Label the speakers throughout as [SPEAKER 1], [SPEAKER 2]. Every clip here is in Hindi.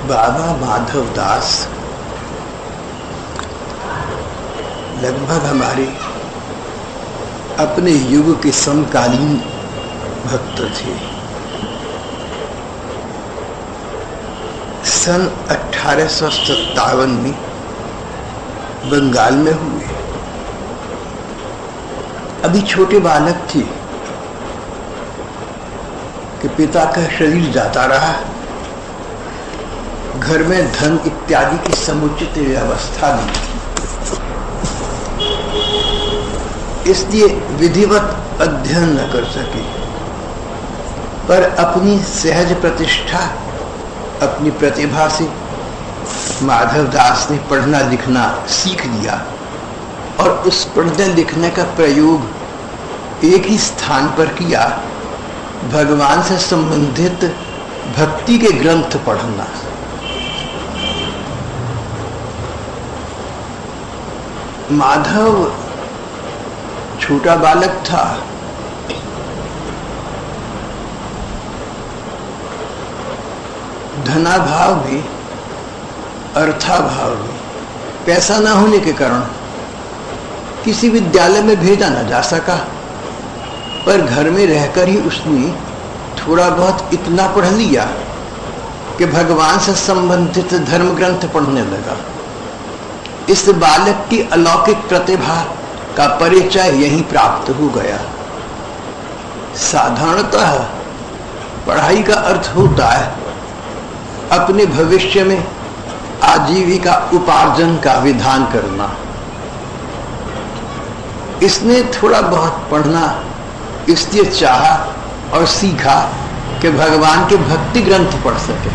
[SPEAKER 1] बाबा माधव दास लगभग हमारे अपने युग के समकालीन भक्त थे। सन 1857 में बंगाल में हुए। अभी छोटे बालक थे कि पिता का शरीर जाता रहा। घर में धन इत्यादि की समुचित व्यवस्था नहीं थी, इसलिए विधिवत अध्ययन न कर सके। पर अपनी सहज प्रतिष्ठा, अपनी प्रतिभा से माधव दास ने पढ़ना लिखना सीख लिया और उस पढ़ने लिखने का प्रयोग एक ही स्थान पर किया, भगवान से संबंधित भक्ति के ग्रंथ पढ़ना। माधव छोटा बालक था, धनाभाव भी अर्थाभाव भी, पैसा न होने के कारण किसी विद्यालय में भेजा न जा सका। पर घर में रहकर ही उसने थोड़ा बहुत इतना पढ़ लिया कि भगवान से संबंधित धर्म ग्रंथ पढ़ने लगा। इस बालक की अलौकिक प्रतिभा का परिचय यहीं प्राप्त हो गया। साधारणतः पढ़ाई का अर्थ होता है अपने भविष्य में आजीविका उपार्जन का विधान करना। इसने थोड़ा बहुत पढ़ना इसलिए चाहा और सीखा कि भगवान के भक्ति ग्रंथ पढ़ सके।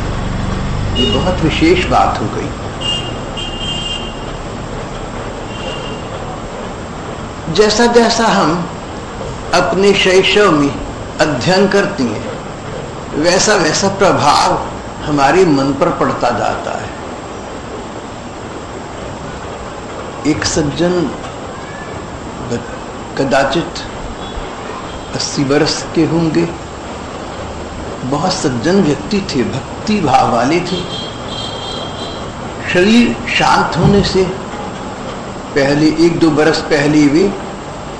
[SPEAKER 1] ये बहुत विशेष बात हो गई। जैसा जैसा हम अपने शैशव में अध्ययन करते हैं, वैसा वैसा प्रभाव हमारे मन पर पड़ता जाता है। एक सज्जन कदाचित 80 वर्ष के होंगे, बहुत सज्जन व्यक्ति थे, भक्ति भाव वाले थे। शरीर शांत होने से पहले 1-2 बरस पहले वे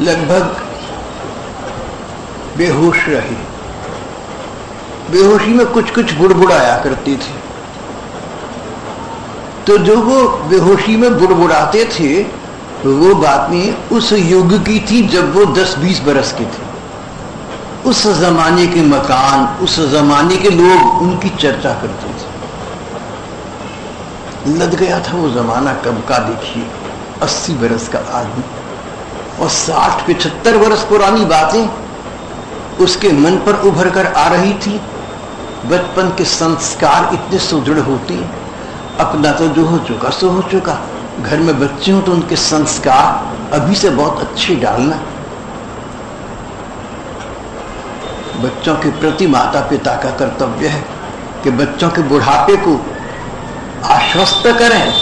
[SPEAKER 1] लगभग बेहोश रहे। बेहोशी में कुछ कुछ बुड़बुड़ाया करते थे। तो जो वो बेहोशी में बुड़बुड़ाते थे वो बातें उस युग की थी जब वो 10-20 बरस के थे। उस जमाने के मकान, उस जमाने के लोग उनकी चर्चा करते थे। लद गया था वो जमाना कब का। देखिए 80 बरस का आदमी और 60-75 बरस पुरानी बातें उसके मन पर उभर कर आ रही थी। बचपन के संस्कार इतने सुदृढ़ होते हैं। अपना तो जो हो चुका सो हो चुका। घर में बच्चे हो तो उनके संस्कार अभी से बहुत अच्छे डालना। बच्चों के प्रति माता पिता का कर्तव्य है कि बच्चों के बुढ़ापे को आश्वस्त करें,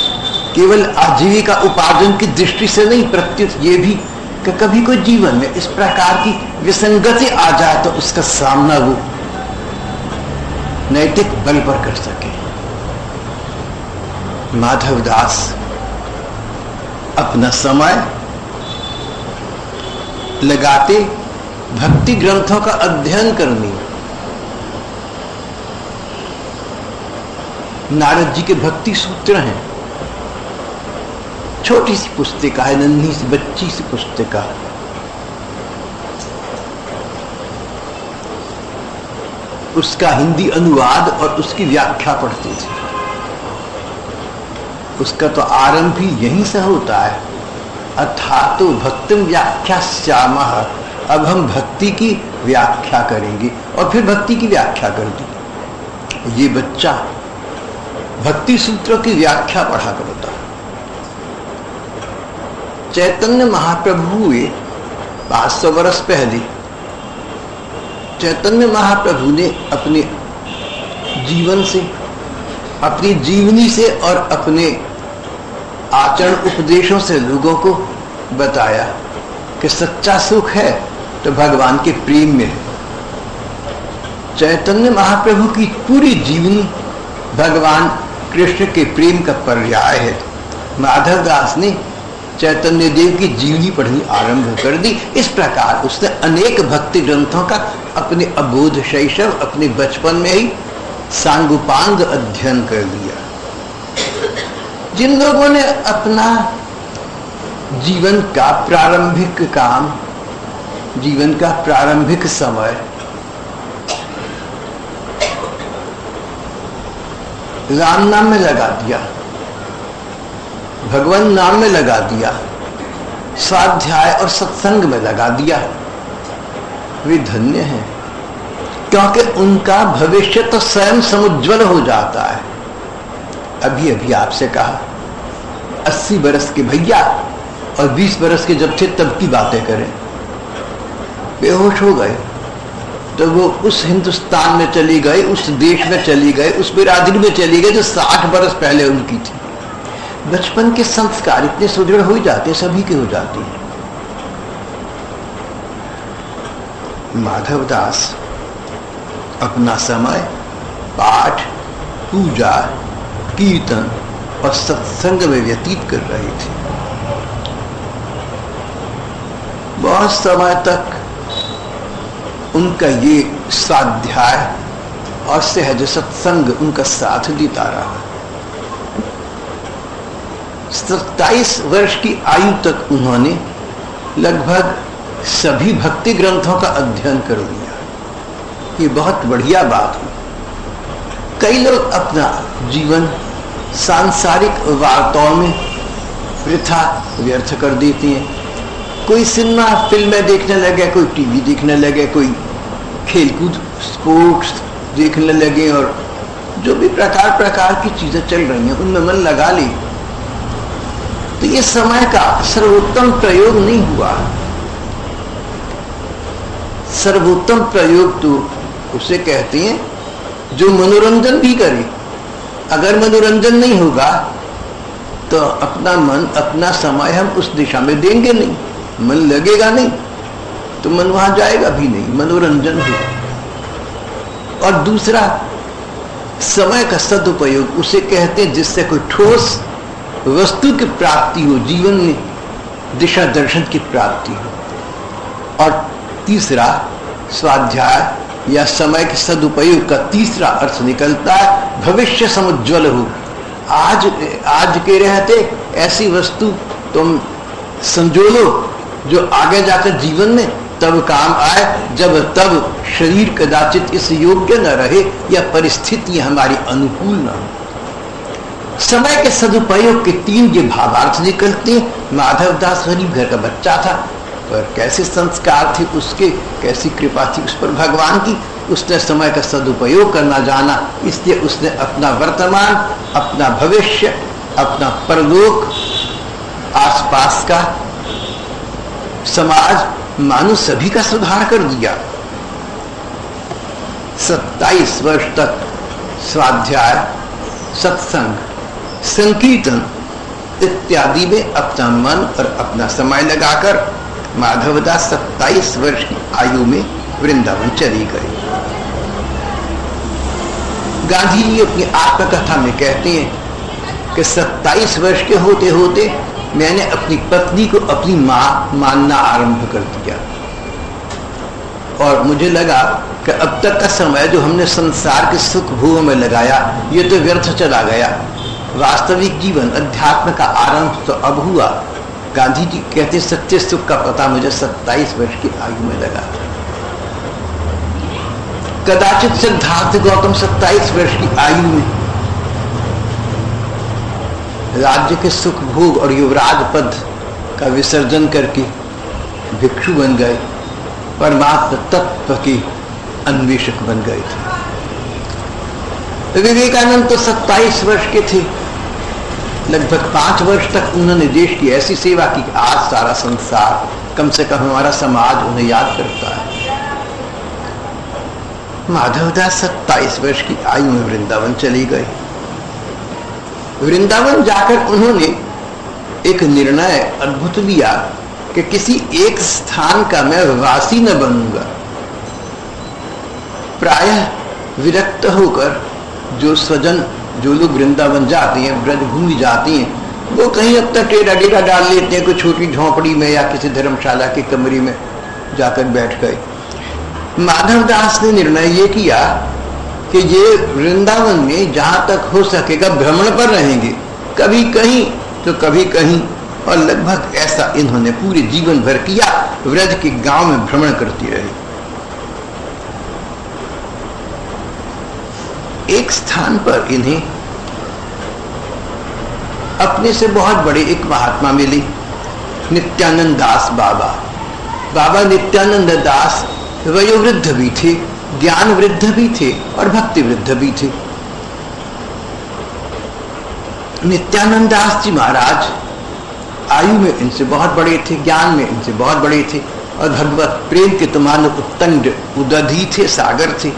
[SPEAKER 1] केवल आजीविका उपार्जन की दृष्टि से नहीं, प्रत्युत ये भी कि कभी कोई जीवन में इस प्रकार की विसंगति आ जाए तो उसका सामना वो नैतिक बल पर कर सके। माधव दास अपना समय लगाते भक्ति ग्रंथों का अध्ययन करने। नारद जी के भक्ति सूत्र हैं, छोटी सी पुस्तिका है, नन्ही सी बच्ची सी पुस्तिका। उसका हिंदी अनुवाद और उसकी व्याख्या पढ़ते थे। उसका तो आरंभ ही यहीं से होता है, अथातो भक्तिम व्याख्यास्यामः। अब हम भक्ति की व्याख्या करेंगे और फिर भक्ति की व्याख्या कर दी। ये बच्चा भक्ति सूत्रों की व्याख्या पढ़ा करता। चैतन्य महाप्रभु हुए 500 वर्ष पहले। चैतन्य महाप्रभु ने अपने जीवन से, अपनी जीवनी से और अपने आचरण उपदेशों से लोगों को बताया कि सच्चा सुख है तो भगवान के प्रेम में है। चैतन्य महाप्रभु की पूरी जीवनी भगवान कृष्ण के प्रेम का पर्याय है। माधव दास ने चैतन्य देव की जीवनी पढ़नी आरंभ कर दी। इस प्रकार उसने अनेक भक्ति ग्रंथों का अपने अबोध शैशव, अपने बचपन में ही सांगोपांग अध्ययन कर लिया। जिन लोगों ने अपना जीवन का प्रारंभिक काम, जीवन का प्रारंभिक समय राम नाम में लगा दिया, भगवान नाम में लगा दिया, स्वाध्याय और सत्संग में लगा दिया, वे धन्य हैं, क्योंकि उनका भविष्य तो स्वयं समुज्वल हो जाता है। अभी अभी आपसे कहा 80 बरस के भैया और 20 बरस के जब थे तब की बातें करें, बेहोश हो गए तो वो उस हिंदुस्तान में चली गए, उस देश में चली गए, उस बिरादरी में चली गई जो 60 बरस पहले उनकी थी। बचपन के संस्कार इतने सुदृढ़ हो जाते, सभी के हो जाते हैं। माधवदास अपना समय पाठ, पूजा, कीर्तन और सत्संग में व्यतीत कर रहे थे। बहुत समय तक उनका ये स्वाध्याय और सहज सत्संग उनका साथ देता रहा। 27 वर्ष की आयु तक उन्होंने लगभग सभी भक्ति ग्रंथों का अध्ययन कर लिया। ये बहुत बढ़िया बात हुई। कई लोग अपना जीवन सांसारिक वार्ताओं में वृथा व्यर्थ कर देते हैं। कोई सिनेमा फिल्में देखने लगे, कोई टीवी देखने लगे, कोई खेलकूद स्पोर्ट्स देखने लगे और जो भी प्रकार की चीजें चल रही हैं उनमें मन लगा ली, तो ये समय का सर्वोत्तम प्रयोग नहीं हुआ। सर्वोत्तम प्रयोग तो उसे कहते हैं जो मनोरंजन भी करे। अगर मनोरंजन नहीं होगा तो अपना मन, अपना समय हम उस दिशा में देंगे नहीं, मन लगेगा नहीं, तो मन वहां जाएगा भी नहीं, मनोरंजन हो। और दूसरा, समय का सदुपयोग उसे कहते हैं जिससे कोई ठोस वस्तु की प्राप्ति हो, जीवन में दिशा दर्शन की प्राप्ति हो। और तीसरा, स्वाध्याय या समय के सदुपयोग का तीसरा अर्थ निकलता है भविष्य समुज्वल हो। आज के रहते ऐसी वस्तु तुम संजो लो जो आगे जाकर जीवन में तब काम आए, जब तब शरीर कदाचित इस योग्य न रहे या परिस्थिति हमारी अनुकूल न हो। समय के सदुपयोग के 3 ये भावार्थ निकलते हैं। माधवदास गरीब घर का बच्चा था, पर कैसे संस्कार थे उसके, कैसी कृपा थी उस पर भगवान की। उसने समय का सदुपयोग करना जाना, इसलिए उसने अपना वर्तमान, अपना भविष्य, अपना परलोक, आसपास का समाज, मानो सभी का सुधार कर दिया। 27 वर्ष तक स्वाध्याय, सत्संग, संकीर्तन इत्यादि में अपना मन और अपना समय लगाकर माधवदास 27 वर्ष की आयु में वृंदावन चली गई। गांधी जी अपनी आत्मकथा में कहते हैं कि 27 वर्ष के होते होते मैंने अपनी पत्नी को अपनी मां मानना आरंभ कर दिया और मुझे लगा कि अब तक का समय जो हमने संसार के सुख भोग में लगाया ये तो व्यर्थ चला गया। वास्तविक जीवन, अध्यात्म का आरंभ तो अब हुआ। गांधी जी कहते सत्य सुख का पता मुझे 27 वर्ष की आयु में लगा। कदाचित सिद्धार्थ गौतम 27 वर्ष की आयु में राज्य के सुख भोग और युवराज पद का विसर्जन करके भिक्षु बन गए, परमात्मा तत्व के अन्वेषक बन गए थे। विवेकानंद तो 27 वर्ष के थे। लगभग 5 वर्ष तक उन्होंने देश की ऐसी सेवा की कि आज सारा संसार, कम से कम हमारा समाज उन्हें याद करता है। माधवदास 27 वर्ष की आयु में वृंदावन चली गई। वृंदावन जाकर उन्होंने एक निर्णय अद्भुत लिया कि किसी एक स्थान का मैं वासी न बनूंगा। प्रायः विरक्त होकर जो स्वजन जो लोग वृंदावन जाते हैं, ब्रजभूमि जाती हैं, वो कहीं अब तक टेढ़ा डेरा डाल लेते हैं, कोई छोटी झोंपड़ी में या किसी धर्मशाला के कमरे में जाकर बैठ गए। माधवदास ने निर्णय ये किया कि ये वृंदावन में जहां तक हो सकेगा भ्रमण पर रहेंगे, कभी कहीं तो कभी कहीं, और लगभग ऐसा इन्होंने पूरे जीवन भर किया। व्रज के गांव में भ्रमण करती रहे। एक स्थान पर इन्हें अपने से बहुत बड़े एक महात्मा मिले, नित्यानंद दास बाबा। बाबा नित्यानंद दास वयोवृद्ध भी थे, ज्ञान वृद्ध भी थे और भक्ति वृद्ध भी थे। नित्यानंद दास जी महाराज आयु में इनसे बहुत बड़े थे, ज्ञान में इनसे बहुत बड़े थे, और भगवत प्रेम के तो मानो उत्तंड उदधि थे, सागर थे।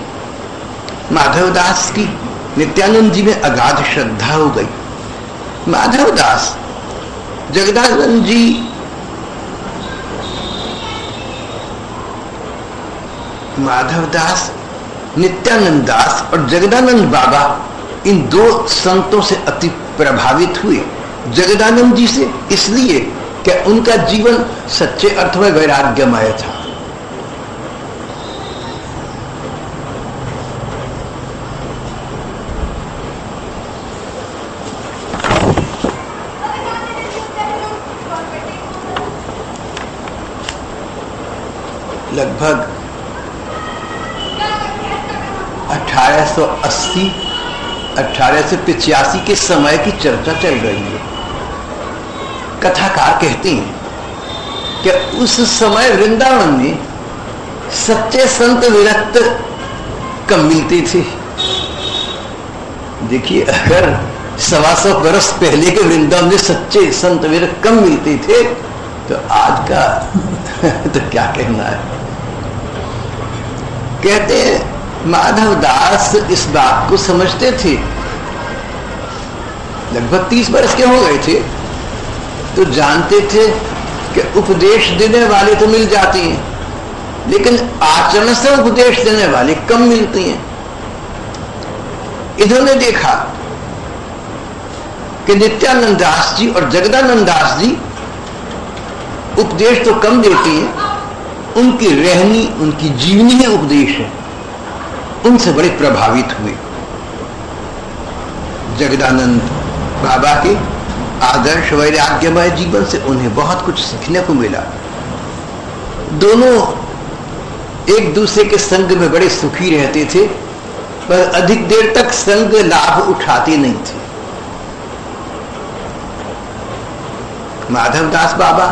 [SPEAKER 1] माधवदास की नित्यानंद जी में अगाध श्रद्धा हो गई। माधवदास जगदानंद जी माधवदास, नित्यानंद दास और जगदानंद बाबा, इन दो संतों से अति प्रभावित हुए। जगदानंद जी से इसलिए कि उनका जीवन सच्चे अर्थ में वैराग्यमय था। लगभग 1880 1885 के समय की चर्चा चल रही है। कथाकार कहते हैं कि उस समय वृंदावन में सच्चे संत विरक्त कम मिलते थे। देखिए, अगर 125 वर्ष पहले के वृंदावन में सच्चे संत विरक्त कम मिलते थे, तो आज का तो क्या कहना है। कहते हैं माधवदास इस बात को समझते थे। लगभग 30 वर्ष के हो गए थे, तो जानते थे कि उपदेश देने वाले तो मिल जाते हैं, लेकिन आचरण से उपदेश देने वाले कम मिलते हैं। इन्होंने देखा कि नित्यानंद दास जी और जगदानंद दास जी उपदेश तो कम देते हैं, उनकी रहनी, उनकी जीवनी ही उपदेश है। उनसे बड़े प्रभावित हुए। जगदानंद बाबा के आदर्श वैराग्यमय जीवन से उन्हें बहुत कुछ सीखने को मिला। दोनों एक दूसरे के संग में बड़े सुखी रहते थे, पर अधिक देर तक संग लाभ उठाते नहीं थे। माधवदास बाबा,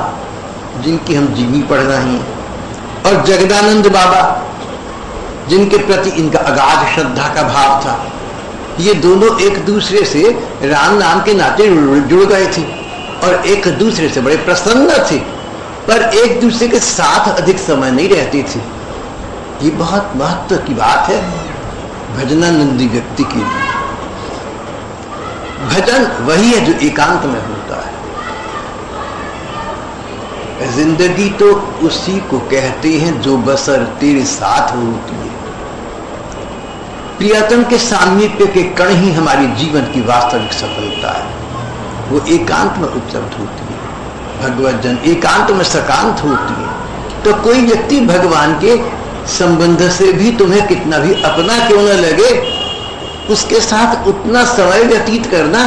[SPEAKER 1] जिनकी हम जीवनी पढ़ रहे हैं, और जगदानंद बाबा, जिनके प्रति इनका अगाध श्रद्धा का भाव था, ये दोनों एक दूसरे से राम नाम के नाते जुड़ गए थे और एक दूसरे से बड़े प्रसन्न थे, पर एक दूसरे के साथ अधिक समय नहीं रहते थे। ये बहुत महत्व की बात है भजनानंदी व्यक्ति के लिए। भजन वही है जो एकांत में होता है। जिंदगी तो उसी को कहते हैं जो बसर तेरे साथ होती है। प्रियतम के सामीप्य के कण ही हमारी जीवन की वास्तविक सफलता है। वो एकांत में उपलब्ध होती है। भगवत जन एकांत में सकांत होती है। तो कोई व्यक्ति भगवान के संबंध से भी तुम्हें कितना भी अपना क्यों न लगे, उसके साथ उतना समय व्यतीत करना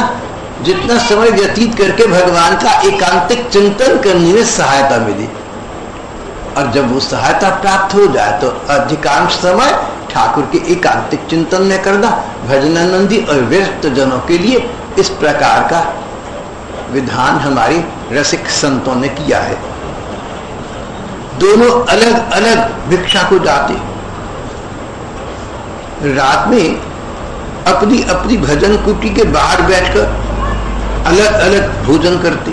[SPEAKER 1] जितना समय व्यतीत करके भगवान का एकांतिक चिंतन करने में सहायता मिली। और जब वो सहायता प्राप्त हो जाए तो अधिकांश समय ठाकुर के एकांतिक चिंतन में करना। भजनानंदी और व्यस्त जनों के लिए इस प्रकार का विधान हमारे रसिक संतों ने किया है। दोनों अलग अलग भिक्षा को जाते, रात में अपनी अपनी भजन कुटी के बाहर बैठकर अलग अलग भोजन करते,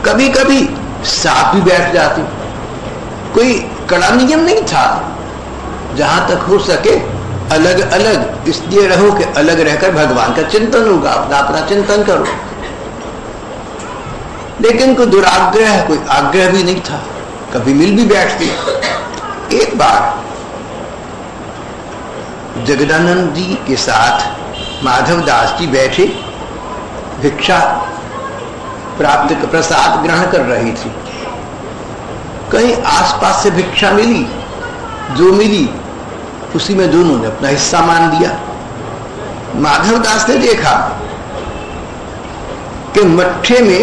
[SPEAKER 1] कभी कभी साथ भी बैठ जाते। कोई कड़ा नियम नहीं था, जहां तक हो सके अलग अलग इसलिए रहो कि अलग रहकर भगवान का चिंतन होगा, अपना अपना चिंतन करो। लेकिन कोई दुराग्रह, कोई आग्रह भी नहीं था, कभी मिल भी बैठते। एक बार जगदानंद जी के साथ माधव दास जी बैठे भिक्षा प्राप्त प्रसाद ग्रहण कर रही थी। कहीं आसपास से भिक्षा मिली, जो मिली उसी में दोनों ने अपना हिस्सा मान दिया। माधव दास ने देखा कि मट्ठे में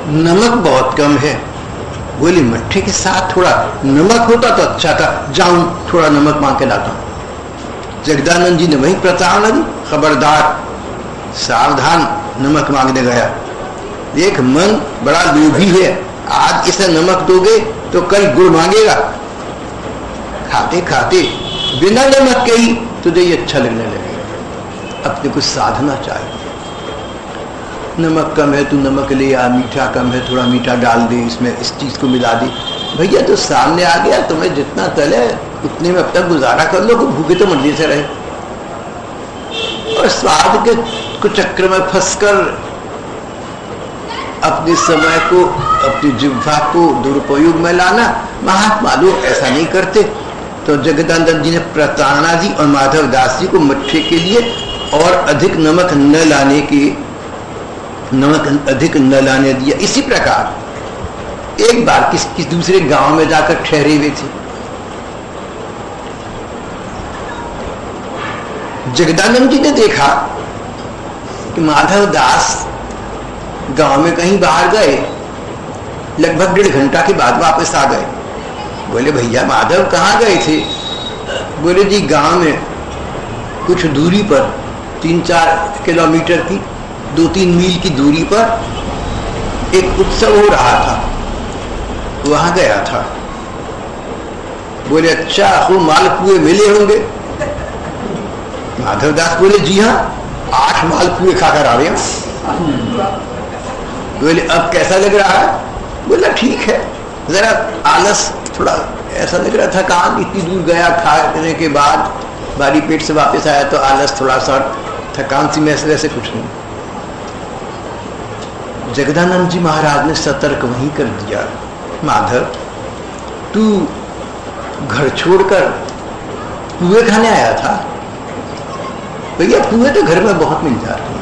[SPEAKER 1] नमक बहुत कम है। बोली मट्ठे के साथ थोड़ा नमक होता तो अच्छा था, जाऊं थोड़ा नमक मांग के लाता हूं। जगदानंद जी ने वही प्रताड़ना दी, खबरदार सावधान, नमक मांगने गया। देख मन बड़ा लोभी है, आज इसे नमक दोगे तो कल गुड़ मांगेगा। खाते खाते बिना नमक के ही तुझे ये अच्छा लगने लगेगा। अपने कुछ साधना चाहिए। नमक कम है, तू नमक ले आ, मीठा कम है, थोड़ा मीठा डाल दे, इसमें इस चीज को मिला दे। भैया तो सामने आ गया, तुम्हें जितना तले उतने में अब तक गुजारा कर लो, भूखे तो मर्जी से रहे। और स्वाद के चक्र में फंसकर अपने समय को, अपनी जिह्वा को दुरुपयोग में लाना, महात्मा लोग ऐसा नहीं करते। तो जगदानंद जी ने प्रताड़ना दी और माधव दास जी को मट्ठे के लिए और अधिक नमक अधिक न लाने दिया। इसी प्रकार एक बार किस दूसरे गांव में जाकर ठहरे हुए थे। जगदानंद जी ने देखा कि माधव दास गांव में कहीं बाहर गए, लगभग 1.5 घंटा के बाद वापस आ गए। बोले भैया माधव कहाँ गए थे? बोले जी गांव में कुछ दूरी पर 3-4 किलोमीटर की 2-3 मील की दूरी पर एक उत्सव हो रहा था, वहां गया था। बोले अच्छा, वो मालपुए मिले होंगे? माधवदास बोले जी हाँ, 8 मालपुए खाकर आ रहे हैं। बोले अब कैसा लग रहा है? बोला ठीक है, जरा आलस, थोड़ा ऐसा लग रहा था, थकान, इतनी दूर गया, खाने के बाद भारी पेट से वापस आया तो आलस, थोड़ा सा थकान सी महसूस, वैसे कुछ नहीं। जगदानंद जी महाराज ने सतर्क वहीं कर दिया, माधव तू घर छोड़कर पुए खाने आया था? भैया पुए तो घर में बहुत मिल जाते हैं,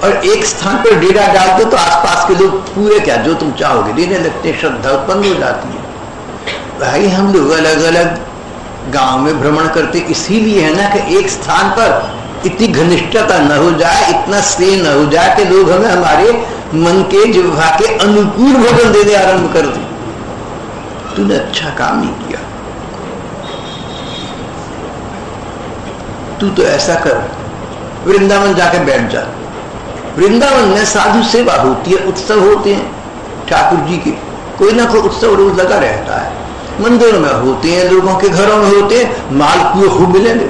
[SPEAKER 1] और एक स्थान पर डेरा डाल दो तो आसपास के लोग पुए क्या जो तुम चाहोगे देने लगते, श्रद्धा उत्पन्न हो जाती है। भाई हम लोग अलग अलग गांव में भ्रमण करते इसीलिए है ना कि एक स्थान पर इतनी घनिष्ठता न हो जाए, इतना स्नेह न हो जाए कि लोग हमें हमारे मन के जिह्वा के अनुकूल भोजन देने आरंभ कर दे। तूने अच्छा काम नहीं किया। तू तो ऐसा कर, वृंदावन जाकर बैठ जा। वृंदावन में साधु सेवा होती है, उत्सव होते हैं ठाकुर जी के, कोई ना कोई उत्सव रोज लगा रहता है। मंदिरों में होते हैं, लोगों के घरों में होते हैं, मालपुए खूब मिलेंगे।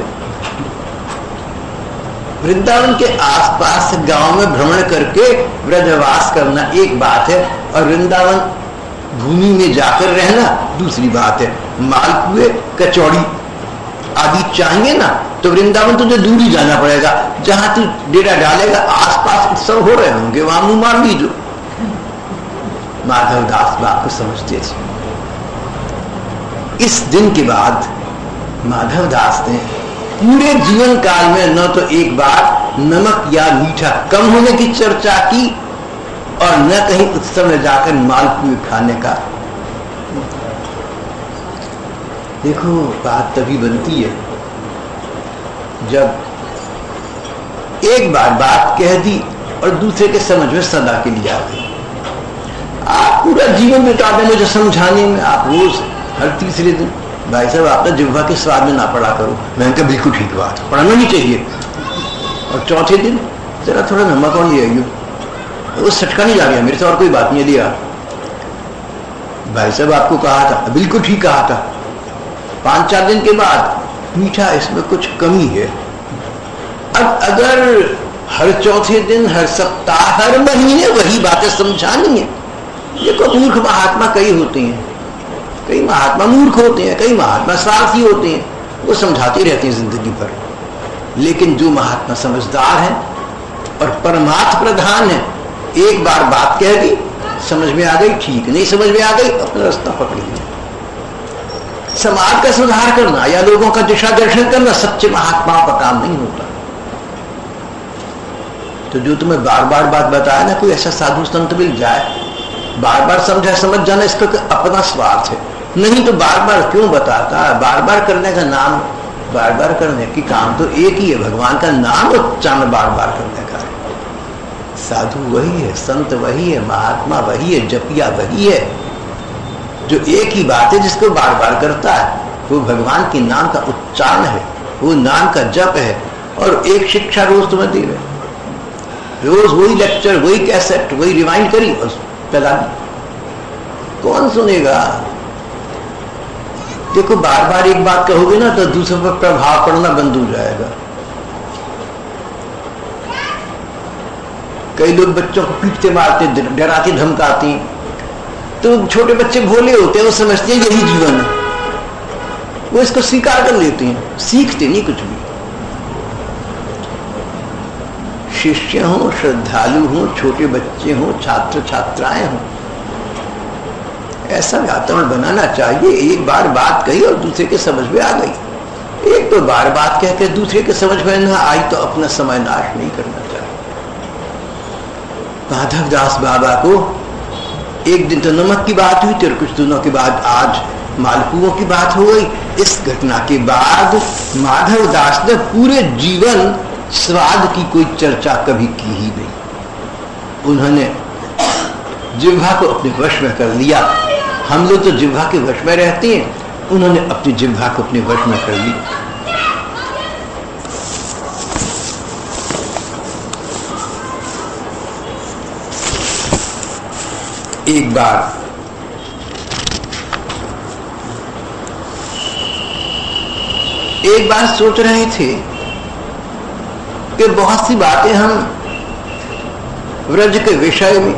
[SPEAKER 1] वृंदावन के आसपास गांव में भ्रमण करके ब्रजवास करना एक बात है, और वृंदावन भूमि में जाकर रहना दूसरी बात है। मालपुए, कचौड़ी आदि चाहिए ना तो वृंदावन तुझे दूर ही जाना पड़ेगा। जहां तू डेरा डालेगा आसपास उत्सव हो रहे होंगे, वहां मुंह मार लीजो। माधव दास बात को समझते थे। इस दिन के बाद माधव दास ने पूरे जीवन काल में न तो एक बार नमक या मीठा कम होने की चर्चा की, और न कहीं उत्सव में जाकर मालपुए खाने का। देखो बात तभी बनती है जब एक बार बात कह दी और दूसरे के समझ में सदा के लिए आ गई। आप पूरा जीवन बिता दें मुझे समझाने में, आप रोज हर तीसरे दिन भाई साहब आप जिह्वा के स्वाद में ना पड़ा करो। मैंने कहा बिल्कुल ठीक बात, पढ़ना नहीं चाहिए। और चौथे दिन जरा थोड़ा नमक और ले आइयो, वो सटका नहीं जा गया मेरे से, और कोई बात नहीं लिया। भाई साहब आपको कहा था, बिल्कुल ठीक कहा था। 5-4 दिन के बाद मीठा इसमें कुछ कमी है। अब अगर हर चौथे दिन, हर सप्ताह, हर महीने वही बातें समझानी है, देखो मूर्ख महात्मा कई होते हैं, कई महात्मा मूर्ख होते हैं, कई महात्मा स्वार्थी होते हैं, वो समझाते रहते हैं जिंदगी भर। लेकिन जो महात्मा समझदार है और परमार्थ प्रधान है, एक बार बात कह दी, समझ में आ गई ठीक, नहीं समझ में आ गई अपना रास्ता पकड़ लिया। समाज का सुधार करना या लोगों का दिशा दर्शन करना सच्चे महात्माओं का काम नहीं होता। तो जो तुम्हें बार बार बात बताया ना, कोई ऐसा साधु संत मिल जाए, बार बार समझ जाना इसका अपना स्वार्थ है, नहीं तो बार बार क्यों बताता है? बार बार करने का नाम, बार बार करने की काम तो एक ही है, भगवान का नाम उच्चारण बार बार करने का है। साधु वही है, संत वही है, महात्मा वही है, जपिया वही है, जो एक ही बात है जिसको बार बार करता है, वो भगवान के नाम का उच्चारण है, वो नाम का जप है। और एक शिक्षा रोज तुम्हें दी है, रोज वही लेक्चर, वही कैसेट, वही रिवाइंड करी और फैला दी, कौन सुनेगा? देखो बार बार एक बात कहोगे ना तो दूसरों पर प्रभाव पड़ना बंद हो जाएगा। कई लोग बच्चों को पीटते मारते, डराते धमकाते, तो छोटे बच्चे भोले होते हैं, वो समझते हैं यही जीवन है, वो इसको स्वीकार कर लेते हैं, सीखते नहीं कुछ भी। शिष्य हो, श्रद्धालु हो, छोटे बच्चे हो, छात्र छात्राएं हो, ऐसा वातावरण बनाना चाहिए। एक बार बात कही और दूसरे के समझ में आ गई, एक तो बार बात कह के दूसरे के समझ में ना आई तो अपना समय नाश नहीं करना चाहिए। माधव दास बाबा को एक दिन तो नमक की बात हुई, फिर कुछ दिनों के बाद आज मालपुओं की बात हो गई। इस घटना के बाद माधव दास ने पूरे जीवन स्वाद की कोई चर्चा कभी की ही नहीं। उन्होंने जिह्वा को अपने वश में कर लिया। हम लोग तो जिह्वा के वश में रहते हैं, उन्होंने अपनी जिह्वा को अपने वश में कर लिया। एक बार सोच रहे थे कि बहुत सी बातें हम व्रज के विषय में,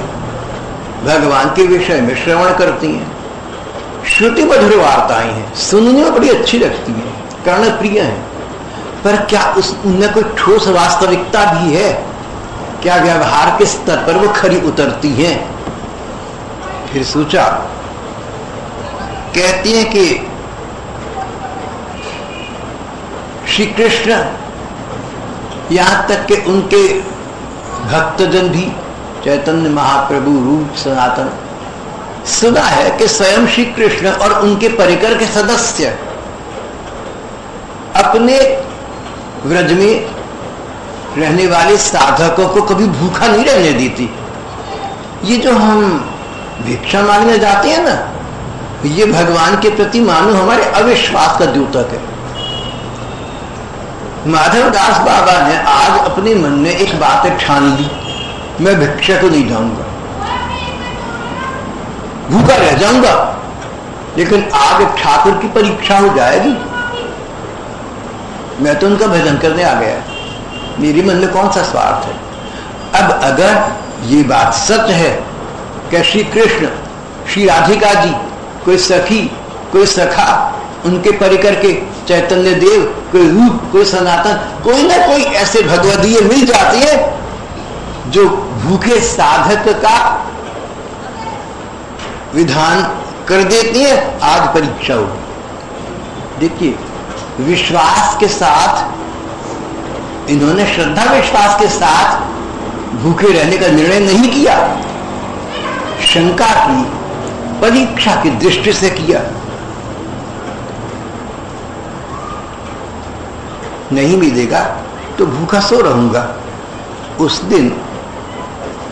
[SPEAKER 1] भगवान के विषय में श्रवण करती हैं, श्रुति मधुर वार्ताएं हैं, सुनने में बड़ी अच्छी लगती हैं, कर्ण प्रिय हैं, पर क्या उनमें कोई ठोस वास्तविकता भी है? क्या व्यवहार के स्तर पर वो खरी उतरती हैं? फिर सोचा, कहती हैं कि श्री कृष्ण, यहां तक कि उनके भक्तजन भी, चैतन्य महाप्रभु रूप सनातन, सुना है कि स्वयं श्री कृष्ण और उनके परिकर के सदस्य अपने व्रज में रहने वाले साधकों को कभी भूखा नहीं रहने देती। ये जो हम भिक्षा मांगने जाते हैं ना, ये भगवान के प्रति मानो हमारे अविश्वास का द्योतक है। माधव दास बाबा ने आज अपने मन में एक बात ठान ली, मैं भिक्षा को नहीं जाऊंगा, भूखा रह जाऊंगा, लेकिन आज ठाकुर की परीक्षा हो जाएगी। मैं तो उनका भजन करने आ गया, मेरे मन में कौन सा स्वार्थ है? अब अगर ये बात सच है कि श्री कृष्ण, श्री राधिका जी, कोई सखी, कोई सखा, उनके परिकर के चैतन्य देव, कोई रूप, कोई सनातन, कोई ना कोई ऐसे भगवदीय मिल जाती है जो भूखे साधक का विधान कर देती है, आज परीक्षा होगी। देखिए, विश्वास के साथ इन्होंने, श्रद्धा विश्वास के साथ भूखे रहने का निर्णय नहीं किया, शंका की, परीक्षा की दृष्टि से किया। नहीं मिलेगा तो भूखा सो रहूंगा। उस दिन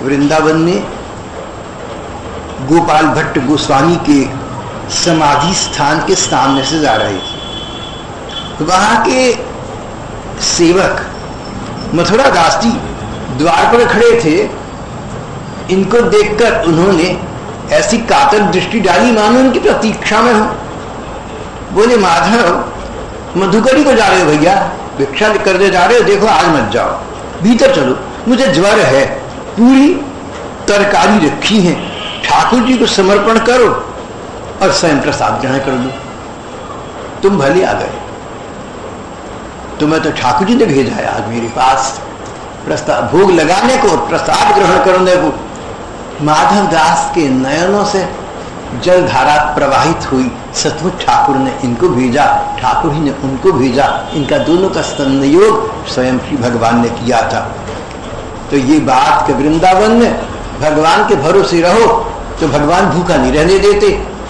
[SPEAKER 1] वृंदावन में गोपाल भट्ट गोस्वामी के समाधि स्थान के सामने से जा रहे थे। वहां के सेवक मथुरा दास जी द्वार पर खड़े थे। इनको देखकर उन्होंने ऐसी कातर दृष्टि डाली मानो उनकी प्रतीक्षा में हो। बोले, माधव, मधुकरी को जा रहे हो भैया, भिक्षा करने जा रहे हो, देखो आज मत जाओ, भीतर चलो, मुझे ज्वर है, पूरी तरकारी रखी है, ठाकुर जी को समर्पण करो और स्वयं प्रसाद ग्रहण कर लो। तुम भले आ गए, तुम्हें तो ठाकुर जी ने भेजा है आज मेरे पास प्रसाद भोग लगाने को, प्रसाद ग्रहण करने को। माधव दास के नयनों से जलधारा प्रवाहित हुई। सचमुच ठाकुर ने इनको भेजा, ठाकुर ही ने उनको भेजा। इनका दोनों का संयोग स्वयं श्री भगवान ने किया था। तो ये बात कि वृंदावन में भगवान के भरोसे रहो तो भगवान भूखा नहीं रहने देते,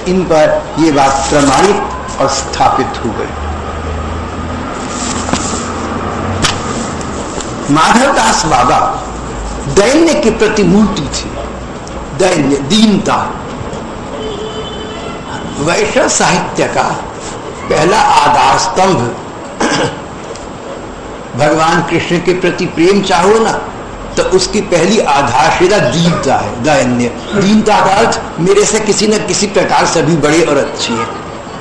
[SPEAKER 1] इन पर ये बात प्रमाणित और स्थापित हो गई। माधवदास बाबा दैन्य की प्रतिमूर्ति थी। दैन्य, दीनता वैष्णव साहित्य का पहला आधार स्तंभ। भगवान कृष्ण के प्रति प्रेम चाहो ना तो उसकी पहली आधारशिला दीनता है। दैन्य, दीनता का अर्थ मेरे से किसी न किसी प्रकार सभी बड़े और अच्छे हैं,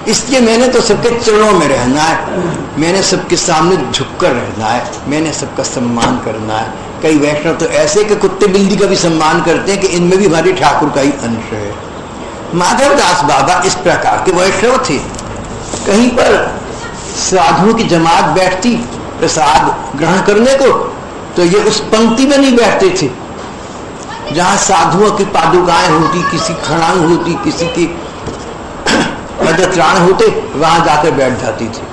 [SPEAKER 1] इसलिए मैंने तो सबके चरणों में रहना है, मैंने सबके सामने झुककर रहना है, मैंने सबका सम्मान करना है। कई वैष्णव तो ऐसे कि कुत्ते बिल्ली का भी सम्मान करते हैं कि इनमें भी हमारे ठाकुर का ही अंश है। माधवदास बाबा इस प्रकार के वैष्णव थे। कहीं पर साधुओं की जमात बैठती प्रसाद ग्रहण करने को, तो ये उस पंक्ति में नहीं बैठते थे जहां साधुओं की पादुकाएं होती, किसी खड़ांग होती, किसी की पदत्राण होते, वहां जाकर बैठ जाती थी।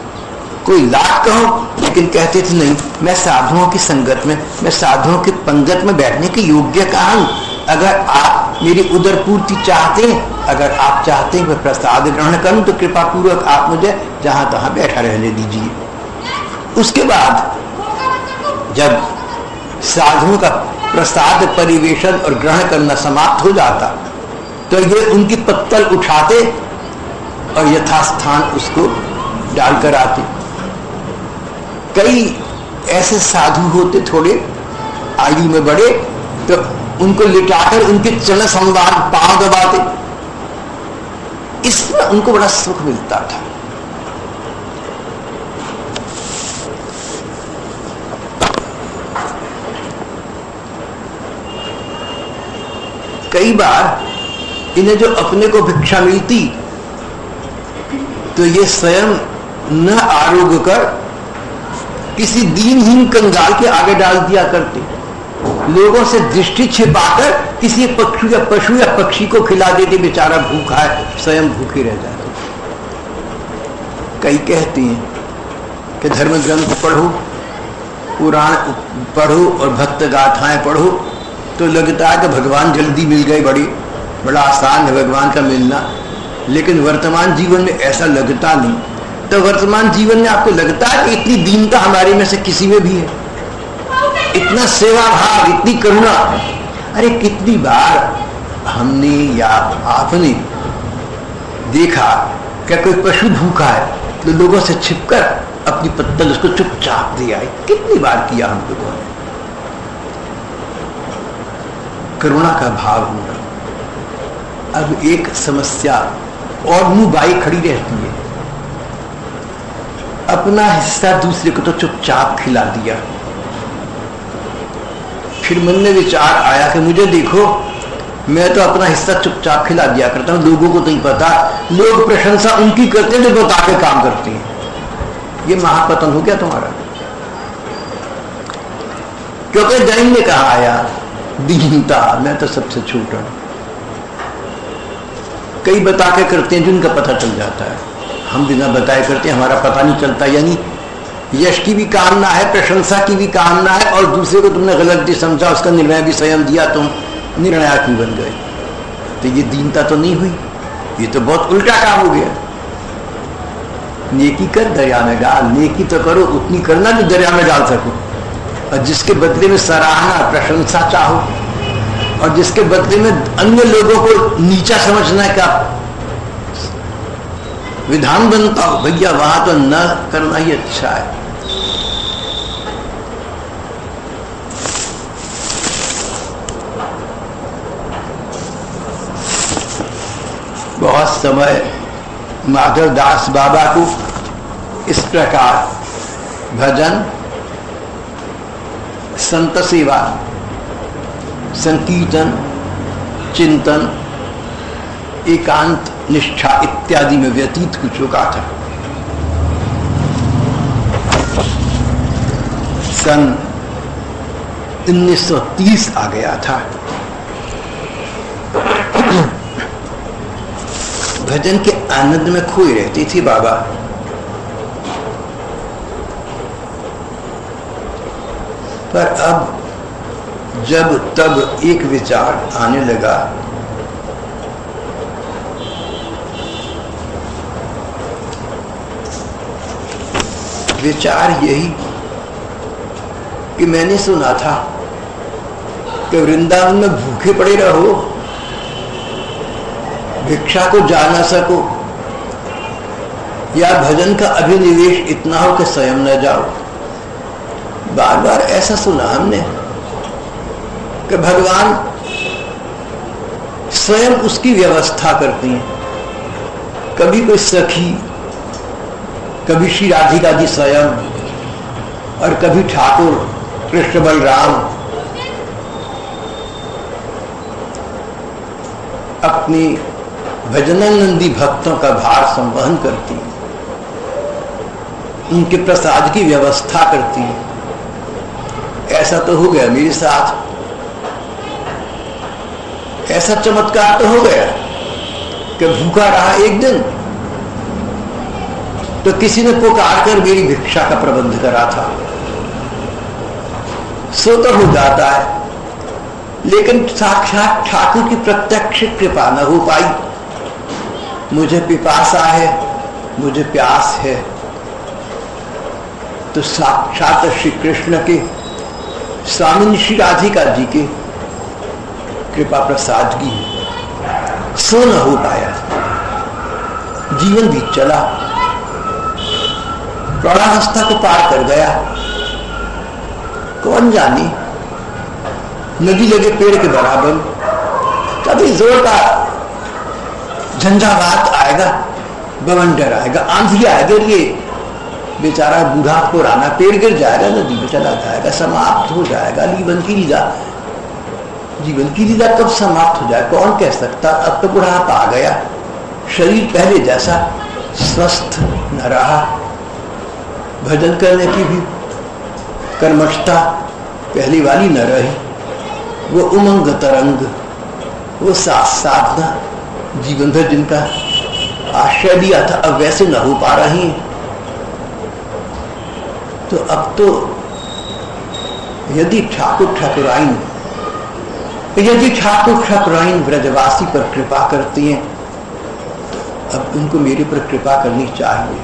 [SPEAKER 1] कोई लाख कहो, लेकिन कहते थे नहीं, मैं साधुओं की संगत में, मैं साधुओं के पंगत में बैठने के योग्य कहाँ हूं। अगर आप मेरी उदर पूर्ति चाहते हैं, अगर आप चाहते हैं मैं प्रसाद ग्रहण करूं, तो कृपा पूर्वक आप मुझे जहां तहां बैठा रहने दीजिए। उसके बाद जब साधुओं का प्रसाद परिवेशन और ग्रहण करना समाप्त हो जाता, तो ये उनकी पत्तल उठाते और यथास्थान उसको डालकर आते। कई ऐसे साधु होते थोड़े आयु में बड़े, तो उनको लिटाकर उनके चरण संवार पांव दबाते, इसमें उनको बड़ा सुख मिलता था। कई बार इन्हें जो अपने को भिक्षा मिलती तो ये स्वयं न आरोग्य कर किसी दीनहीन कंगाल के आगे डाल दिया करते, लोगों से दृष्टि छिपाकर किसी पक्षी या पशु या पक्षी को खिला देते, बेचारा भूखा है, स्वयं भूखे रह जाते। कई कहते हैं कि धर्म ग्रंथ पढ़ो, पुराण पढ़ो और भक्त गाथाएं पढ़ो तो लगता है कि भगवान जल्दी मिल गए, बड़ा आसान है भगवान का मिलना। लेकिन वर्तमान जीवन में ऐसा लगता नहीं। तो वर्तमान जीवन में आपको लगता है कि इतनी दीनता हमारे में से किसी में भी है, इतना सेवा भाव, इतनी करुणा। अरे कितनी बार हमने या आपने देखा क्या कोई पशु भूखा है तो लोगों से छिपकर अपनी पत्तल उसको चुपचाप दे आए, कितनी बार किया हम लोगों ने। करुणा का भाव होना। अब एक समस्या और मुंह बाई खड़ी रहती है, अपना हिस्सा दूसरे को तो चुपचाप खिला दिया। फिर मन में विचार आया कि मुझे देखो, मैं तो अपना हिस्सा चुपचाप खिला दिया करता हूं, लोगों को नहीं पता, लोग प्रशंसा उनकी करते हैं जो बता के काम करते हैं। ये महापतन हो गया तुम्हारा। क्योंकि दैन ने कहा आया दीनता, मैं तो सबसे छोटा हूं। कई बता के करते हैं जिनका पता चल जाता है, हम बिना बताए करते हैं, हमारा पता नहीं चलता। यानी यश की भी कामना है, प्रशंसा की भी कामना है, और दूसरे को तुमने गलत समझा, उसका निर्णय भी स्वयं दिया, तुम निर्णयात्मक बन गए। तो ये दीनता तो नहीं हुई, ये तो बहुत उल्टा काम हो गया। नेकी कर दरिया में डाल, नेकी तो करो उतनी करना जो दरिया में डाल सको, और जिसके बदले में सराहना प्रशंसा चाहो, और जिसके बदले में अन्य लोगों को नीचा समझना का विधान बनता हो, भैया वहां तो न करना ही अच्छा है। बहुत समय माधवदास बाबा को इस प्रकार भजन, संत सेवा, संकीर्तन, चिंतन, एकांत निष्ठा इत्यादि में व्यतीत हो चुका था। सन 1930 आ गया था। भजन के आनंद में खोई रहती थी बाबा। पर अब जब तब एक विचार आने लगा, विचार यही कि मैंने सुना था कि वृंदावन में भूखे पड़े रहो, भिक्षा को जा न सको, या भजन का अभिनिवेश इतना हो कि स्वयं न जाओ। बार बार ऐसा सुना हमने कि भगवान स्वयं उसकी व्यवस्था करती हैं। कभी कोई सखी, कभी श्री राधिका जी स्वयं, और कभी ठाकुर कृष्ण बलराम अपनी भजनानंदी भक्तों का भार संवहन करती, उनके प्रसाद की व्यवस्था करती। ऐसा तो हो गया मेरे साथ, ऐसा चमत्कार तो हो गया कि भूखा रहा एक दिन तो किसी ने पुकार कर मेरी भिक्षा का प्रबंध करा था। सो तो हो जाता है, लेकिन साक्षात ठाकुर की प्रत्यक्ष कृपा न हो पाई। मुझे पिपासा है, मुझे प्यास है, तो साक्षात श्री कृष्ण के स्वामी श्री राधिका जी के कृपा प्रसाद की सो न हो पाया। जीवन भी चला, प्रौढ़ावस्था को पार कर गया। कौन जाने नदी लगे पेड़ के बराबर कभी जोर का झंझावात आएगा, बवंडर आएगा, आंधी आएगा, ये बेचारा बूढ़ा पुराना पेड़ गिर जाएगा, नदी में चला जाएगा, समाप्त हो जाएगा। जीवन की लीला कब समाप्त हो जाए कौन कह सकता। अब तो बुढ़ापा आ गया, शरीर पहले जैसा स्वस्थ न रहा, भजन करने की भी कर्मठता पहली वाली न रही, वो उमंग तरंग, वो साधना जीवन भर जिनका आश्रय दिया था अब वैसे न हो पा रही। तो अब तो यदि ठाकुर ठाकुराइन ब्रजवासी पर कृपा करती हैं तो अब उनको मेरे पर कृपा करनी चाहिए।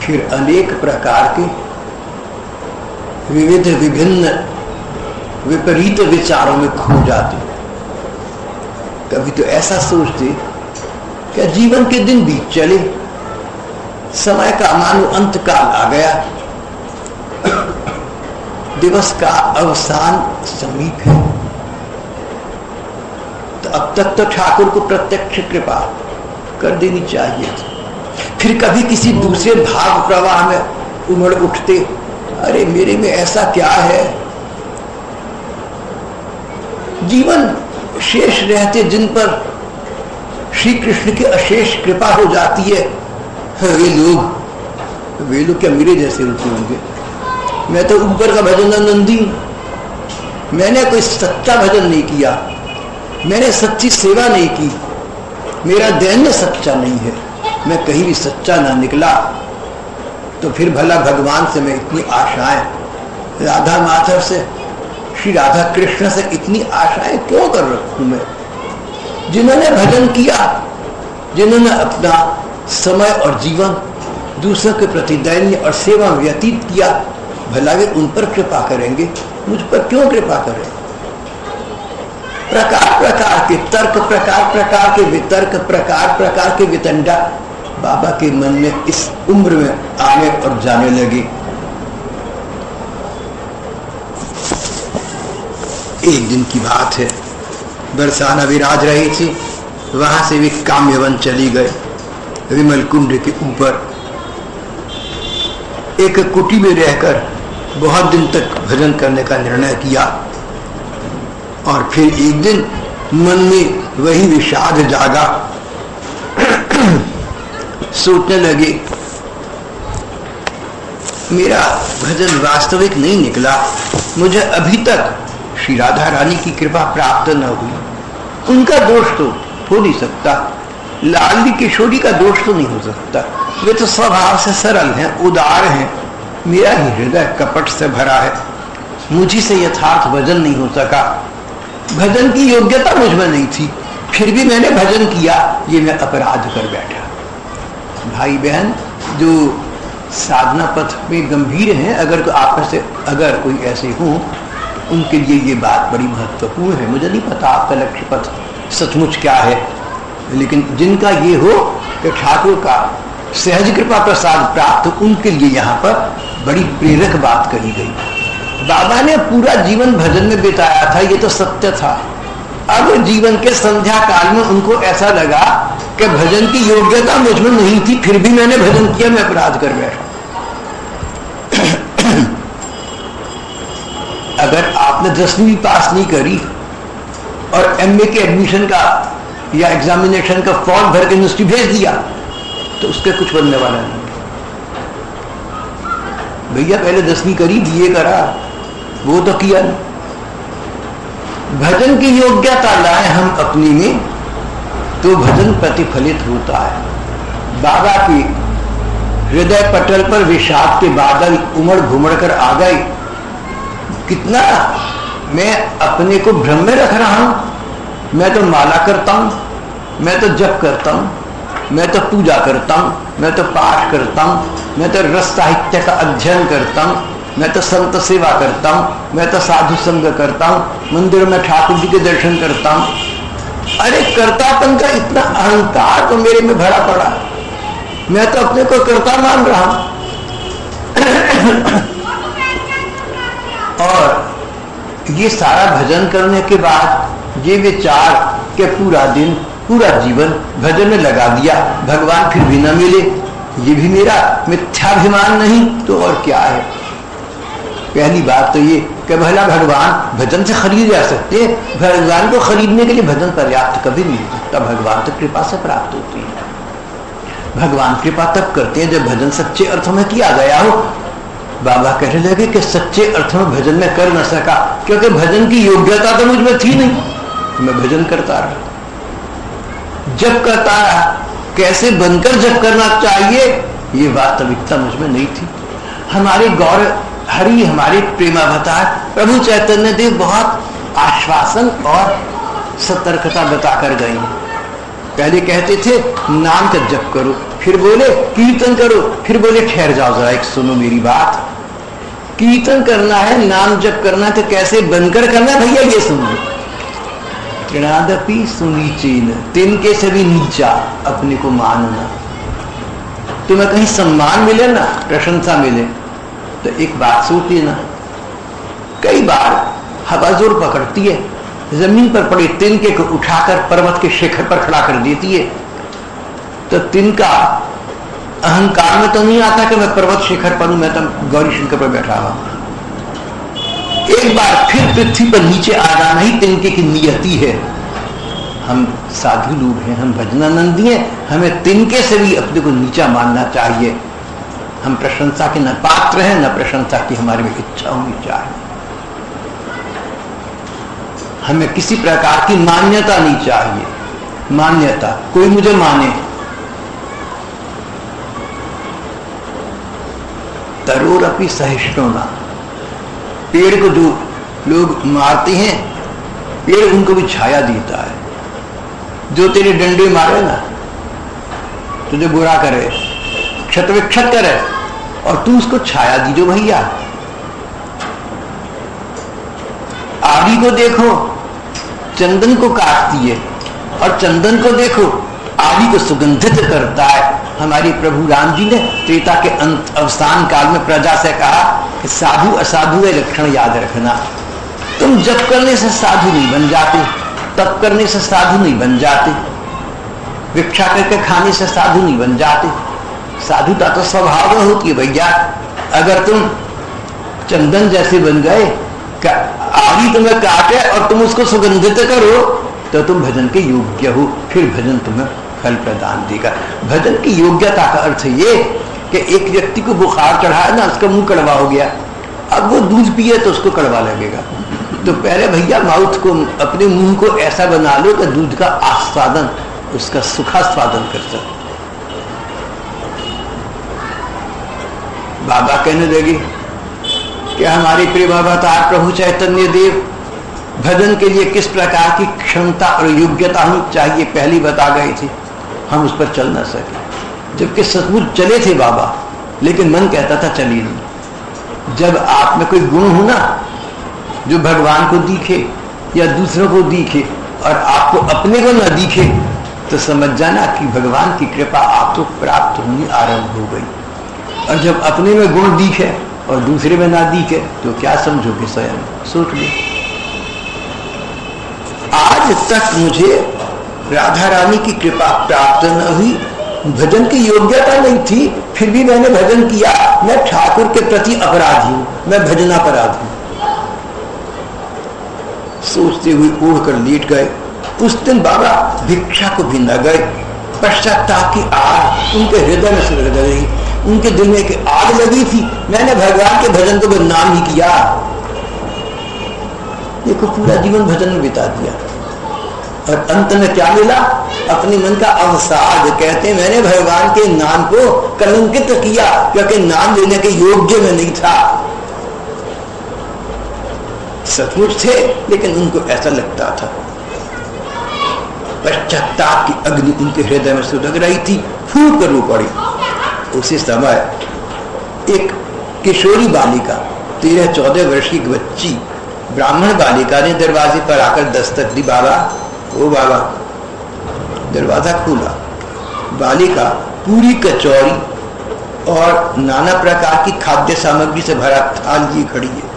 [SPEAKER 1] फिर अनेक प्रकार के विविध विभिन्न विपरीत विचारों में खो जाते। कभी तो ऐसा सोचते कि जीवन के दिन बीत चले, समय का मानो अंत काल आ गया, दिवस का अवसान समीप है, तो अब तक तो ठाकुर को प्रत्यक्ष कृपा कर देनी चाहिए थी। फिर कभी किसी दूसरे भाव प्रवाह में उमड़ उठते, अरे मेरे में ऐसा क्या है। जीवन शेष रहते जिन पर श्री कृष्ण की अशेष कृपा हो जाती है, वे लोग क्या मेरे जैसे होते होंगे। मैं तो ऊपर का भजनानंदी, मैंने कोई सच्चा भजन नहीं किया, मैंने सच्ची सेवा नहीं की, मेरा दैन्य सच्चा नहीं है, मैं कहीं भी सच्चा ना निकला, तो फिर भला भगवान से मैं इतनी आशाएं, राधा माधव से, श्री राधा कृष्ण से इतनी आशाएं क्यों कर रखूं मैं। जिन्होंने भजन किया, जिन्होंने अपना समय और जीवन दूसरों के प्रति दैन्य और सेवा व्यतीत किया, भला वे उन पर कृपा करेंगे, मुझ पर क्यों कृपा करें। प्रकार प्रकार के तर्क, प्रकार प्रकार के वितर्क, प्रकार प्रकार के वितंडा बाबा के मन में इस उम्र में आने और जाने लगे। एक दिन की बात है, बरसाना विराज रही थी, वहां से वे काम्यवन चली गए। विमल कुंड के ऊपर एक कुटी में रहकर बहुत दिन तक भजन करने का निर्णय किया, और फिर एक दिन मन में वही विषाद जागा। सोचने लगे, मेरा भजन वास्तविक नहीं निकला, मुझे अभी तक श्री राधा रानी की कृपा प्राप्त न हुई। उनका दोष तो हो नहीं सकता, लाली किशोरी का दोष तो नहीं हो सकता, वे तो स्वभाव से सरल हैं, उदार हैं, मेरा ही हृदय कपट से भरा है, मुझी से यथार्थ भजन नहीं हो सका, भजन की योग्यता मुझ में नहीं थी, फिर भी मैंने भजन किया, ये मैं अपराध कर बैठा। भाई बहन जो साधना पथ में गंभीर हैं, अगर आप में से अगर कोई ऐसे हों, उनके लिए ये बात बड़ी महत्वपूर्ण है। मुझे नहीं पता आपका लक्ष्य पथ सचमुच क्या है, लेकिन जिनका ये हो कि ठाकुर का सहज कृपा प्रसाद प्राप्त, उनके लिए यहाँ पर बड़ी प्रेरक बात कही गई। बाबा ने पूरा जीवन भजन में बिताया था, ये तो सत्य था। अब जीवन के संध्या काल में उनको ऐसा लगा कि भजन की योग्यता मुझ में नहीं थी, फिर भी मैंने भजन किया, मैं अपराध कर बैठा। अगर आपने 10वीं पास नहीं करी और एमए के एडमिशन का या एग्जामिनेशन का फॉर्म भर के यूनिवर्सिटी भेज दिया, तो उसके कुछ बनने वाला नहीं। भैया पहले 10वीं करी, बीए करा, वो तो किया नहीं। भजन की योग्यता लाए हम अपनी में, तो भजन प्रतिफलित होता है। बाबा की हृदय पटल पर विषाद के बादल उमड़ घुमड़ कर आ गए। कितना मैं अपने को भ्रम में रख रहा हूं, मैं तो माला करता हूं, मैं तो जप करता हूं, मैं तो पूजा करता हूं, मैं तो पाठ करता हूं, मैं तो रस साहित्य का अध्ययन करता हूं, मैं तो संत सेवा करता हूं, मैं तो साधु संग करता हूं, मंदिर में ठाकुर जी के दर्शन करता हूं। अरे कर्तापन का इतना अहंकार तो मेरे में भरा पड़ा, मैं तो अपने को कर्ता मान रहा हूं। और ये सारा भजन करने के बाद ये विचार कि पूरा दिन पूरा जीवन भजन में लगा दिया, भगवान फिर भी न मिले, ये भी मेरा मिथ्याभिमान नहीं तो और क्या है। पहली बात तो ये कि भला भगवान भजन से खरीद जा सकते हैं, भगवान को खरीदने के लिए भजन पर्याप्त कभी नहीं हो सकता। भगवान तो कृपा से प्राप्त होती है। भगवान कृपा तब करते हैं जब भजन सच्चे अर्थों में किया गया हो। बाबा कहने लगे कि सच्चे अर्थों में भजन में कर न सका, क्योंकि भजन की योग्यता तो मुझ में थी नहीं, मैं भजन करता रहा, जप करता रहा। कैसे बनकर जप करना चाहिए ये वास्तविकता मुझ में नहीं थी। हमारे गौर हरि, हमारे प्रेमावतार प्रभु चैतन्य देव बहुत आश्वासन और सतर्कता बताकर गए। पहले कहते थे नाम का जप करो, फिर बोले कीर्तन करो, फिर बोले ठहर जाओ जरा एक सुनो मेरी बात। कीर्तन करना है, नाम जप करना है, तो कैसे बनकर करना भैया ये सुनो। तृणादपि सुनीचेन, तिनके से भी नीचा अपने को मानना। तुम्हें कहीं सम्मान मिले ना, प्रशंसा मिले, तो एक बात सोच लेना, कई बार हवा जोर पकड़ती है, जमीन पर पड़े तिनके को उठाकर पर्वत के शिखर पर खड़ा कर देती है, तो तिनका अहंकार में तो नहीं आता कि मैं पर्वत शिखर पर हूं, मैं तो गौरी शंकर पर बैठा हुआ। एक बार फिर पृथ्वी पर नीचे आ जाना ही तिनके की नियति है। हम साधु लोग हैं, हम भजनानंदी हैं, हमें तिनके से भी अपने को नीचा मानना चाहिए। हम प्रशंसा के न पात्र हैं, न प्रशंसा की हमारे में इच्छा होनी चाहिए। हमें किसी प्रकार की मान्यता नहीं चाहिए। मान्यता, कोई मुझे माने, तरोरपि सहिष्णुना। पेड़ को जो लोग मारते हैं, पेड़ उनको भी छाया देता है। जो तेरे डंडे मारे ना, तुझे बुरा करे, क्षत विक्षत करे, और तू उसको छाया दीजो भैया। आगी को देखो, चंदन को काटती है, और चंदन को देखो, आगी को सुगंधित करता है। हमारे प्रभु राम जी ने त्रेता के अंत अवसान काल में प्रजा से कहा कि साधु असाधु के लक्षण याद रखना। तुम जप करने से साधु नहीं बन जाते, तप करने से साधु नहीं बन जाते, भिक्षा करके खाने से साधु नहीं बन जाते। साधुता तो स्वभाव में होती है भैया। अगर तुम चंदन जैसे बन गए, आगी तुम्हें काटे और तुम उसको सुगंधित करो, तो तुम भजन के योग्य हो, फिर भजन तुम्हें फल प्रदान देगा। भजन की योग्यता का अर्थ ये कि एक व्यक्ति को बुखार चढ़ा है ना, उसका मुंह कड़वा हो गया, अब वो दूध पिए तो उसको कड़वा लगेगा। तो पहले भैया माउथ को, अपने मुंह को ऐसा बना लो कि दूध का आस्वादन, उसका सुखास्वादन कर सके। बाबा कहने लगे कि हमारे प्रिय अवतार प्रभु चैतन्य देव भजन के लिए किस प्रकार की क्षमता और योग्यता हमें चाहिए पहले बता गए थे, हम उस पर चल न सके। जबकि सचमुच चले थे बाबा, लेकिन मन कहता था चलिए नहीं। जब आप में कोई गुण हो ना जो भगवान को दिखे या दूसरों को दिखे और आपको अपने को न दिखे, तो समझ जाना कि भगवान की कृपा आपको प्राप्त होनी आरंभ हो गई। और जब अपने में गुण दिखे और दूसरे में ना दिखे तो क्या समझोगे, स्वयं सोच लो। आज तक मुझे राधा रानी की कृपा प्राप्त न हुई, भजन की योग्यता नहीं थी, फिर भी मैंने भजन किया। मैं ठाकुर के प्रति अपराधी हूं, मैं भजनापराधी हूं। सोचते हुए ओढ़ कर लेट गए। उस दिन बाबा भिक्षा को भी न गए। पश्चाताप की आग उनके हृदय में सुलग गई, उनके दिल में एक आग लगी थी। मैंने भगवान के भजन को बदनाम ही किया। देखो पूरा जीवन भजन में बिता दिया और अंत में क्या मिला, अपने मन का अवसाद। कहते मैंने भगवान के नाम को कलंकित किया क्योंकि नाम लेने के योग्य में नहीं था। सचमुच थे लेकिन उनको ऐसा लगता था। पश्चाताप की अग्नि उनके हृदय में सुलग रही थी, फूंक कर रो पड़ी। उसी समय एक किशोरी बालिका 13-14 वर्ष की बच्ची ब्राह्मण बालिका ने दरवाजे पर आकर दस्तक दी। बाबा, ओ बाबा। दरवाजा खोला। बालिका पूरी कचौरी और नाना प्रकार की खाद्य सामग्री से भरा थाल लिए खड़ी है।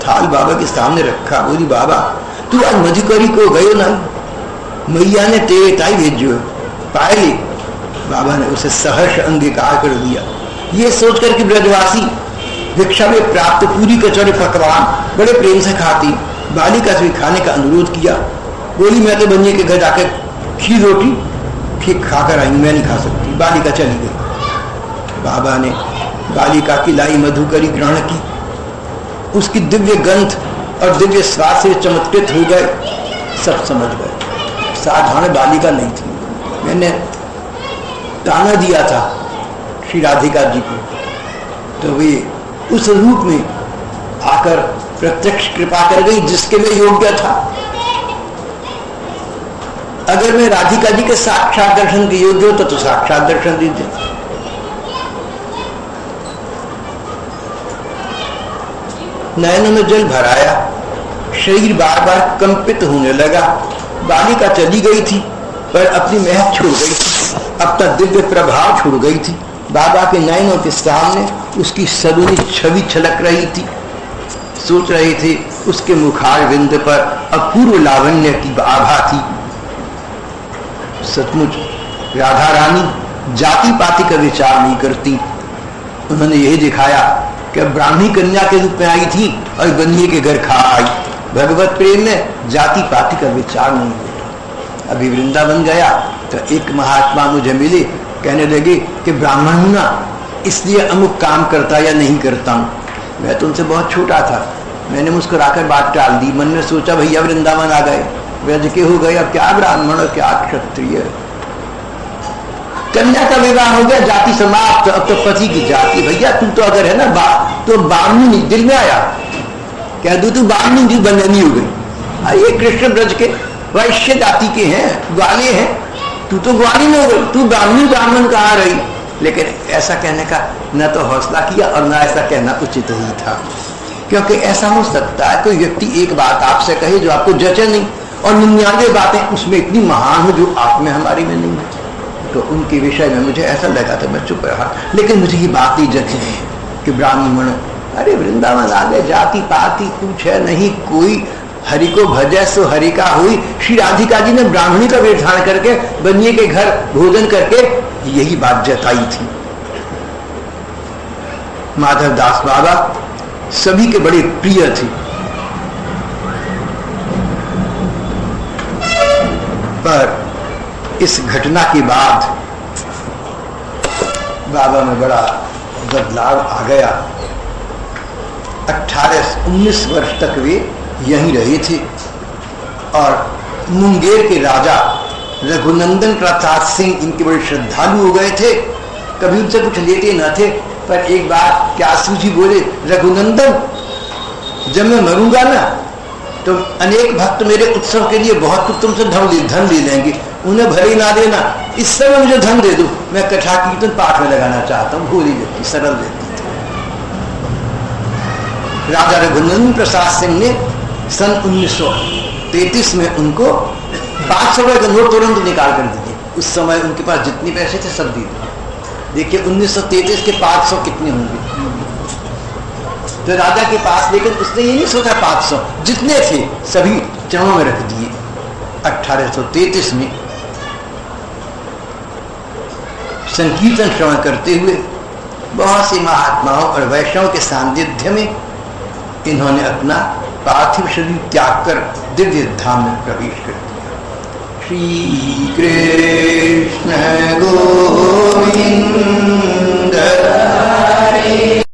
[SPEAKER 1] थाल बाबा के सामने रखा। बोली बाबा तू आज मधुकरी को गयो ना, मैया ने तेरे ताई भेजो पाए। बाबा ने उसे सहर्ष अंगीकार कर दिया। ये सोचकर कि ब्रजवासी भिक्षा में प्राप्त पूरी कचौरी पकवान बड़े प्रेम से खाती, बालिका से भी खाने का अनुरोध किया। बोली मैं तो बनिए के घर जाकर खीर रोटी ठीक खाकर आई, मैं नहीं खा सकती। बालिका चली गई। बाबा ने बालिका की लाई मधुकरी ग्रहण की। उसकी दिव्य गंध और दिव्य स्वाद से चमत्कृत हो गए। सब समझ गए साधारण बालिका नहीं थी। मैंने ताना दिया था श्री राधिका जी को, तो वे उस रूप में आकर प्रत्यक्ष कृपा कर गई जिसके लिए योग्य था। अगर मैं राधिका जी के साक्षात दर्शन के योग्य होता तो साक्षात दर्शन दीजिए। नयनों में जल भराया, शरीर बार बार कंपित होने लगा। बालिका चली गई थी पर अपनी महक छोड़ गई थी, अपना दिव्य प्रभाव छोड़ गई थी। बाबा के नयनों के सामने उसकी सलोनी छवि छलक रही थी। सोच रहे थे उसके मुखार बिंद पर अपूर्व लावण्य की आभा थी। सचमुच राधा रानी जाति पाति का विचार नहीं करती। उन्होंने यही दिखाया कि ब्राह्मी कन्या के रूप में आई थी और बनिए के घर खा आई। भगवत प्रेम में जाति पाति का विचार नहीं होता। अभी वृंदावन गया तो एक महात्मा मुझे मिले, कहने लगे कि ब्राह्मण हूं ना, इसलिए अमुक काम करता या नहीं करता हूं। मैं तो उनसे बहुत छोटा था। मैंने मुस्कुराकर बात टाल दी। मन में सोचा भैया वृंदावन आ गए, ब्रज के हो गए, अब क्या ब्राह्मण और क्या क्षत्रिय। कन्या का विवाह हो गया, जाति समाप्त। अब तो पति की जाति। भैया तू तो अगर है ना तो बामनी दिल में आया, कह दू तू बामनी बननी हो गई। ये कृष्ण ब्रज के वैश्य जाति के हैं, ग्वाले हैं, तू तो ग्वाली में हो गई, तू ब्राह्मणी ब्राह्मण कहाँ रही। लेकिन ऐसा कहने का न तो हौसला किया और न ऐसा कहना उचित ही था, क्योंकि ऐसा हो सकता है कोई व्यक्ति एक बात आपसे कहे जो आपको जचे नहीं और 99 बातें उसमें इतनी महान हो जो आप में हमारी में नहीं है। तो उनके विषय में मुझे ऐसा लगा था, मैं चुप रहा। लेकिन मुझे ये बात ही जची कि ब्राह्मण, अरे वृंदावन आ गए, जाति पाति कुछ है नहीं, कोई हरि को भजे सो हरि का हुई। श्री राधिका जी ने ब्राह्मणी का वेश धारण करके बनिए के घर भोजन करके यही बात जताई थी। माधव दास बाबा सभी के बड़े प्रिय थे, पर इस घटना के बाद बाबा में बड़ा बदलाव आ गया। 18-19 वर्ष तक वे यहीं रहे थे और मुंगेर के राजा रघुनंदन प्रताप सिंह इनके बड़े श्रद्धालु हो गए थे। कभी उनसे कुछ लेते न थे, पर एक बार क्यासू जी बोले, रघुनंदन जब मैं मरूंगा ना तो अनेक भक्त मेरे उत्सव के लिए बहुत कुछ तुमसे धन ले लेंगे, उन्हें भले ही ना देना, इस समय मुझे धन दे दो, मैं कथा कीर्तन पाठ में लगाना चाहता हूँ। भूरी व्यक्ति, सरल व्यक्ति थे। राजा रघुनंदन प्रसाद सिंह ने सन 1933 में उनको 500 रुपए का नोट तुरंत निकाल कर दिए। उस समय उनके पास जितने पैसे थे सब दे दिए। देखिए 1933 के 500 कितने होंगे। तो राजा के पास, लेकिन उसने ये नहीं सोचा 500, जितने थे सभी चरणों में रख दिए। 1833 में संकीर्तन श्रवण करते हुए बहुत से महात्माओं और वैष्णव के सानिध्य में इन्होंने अपना पार्थिव शरीर त्याग कर दिव्य धाम में प्रवेश कर दिया। श्री कृष्ण गोविंद।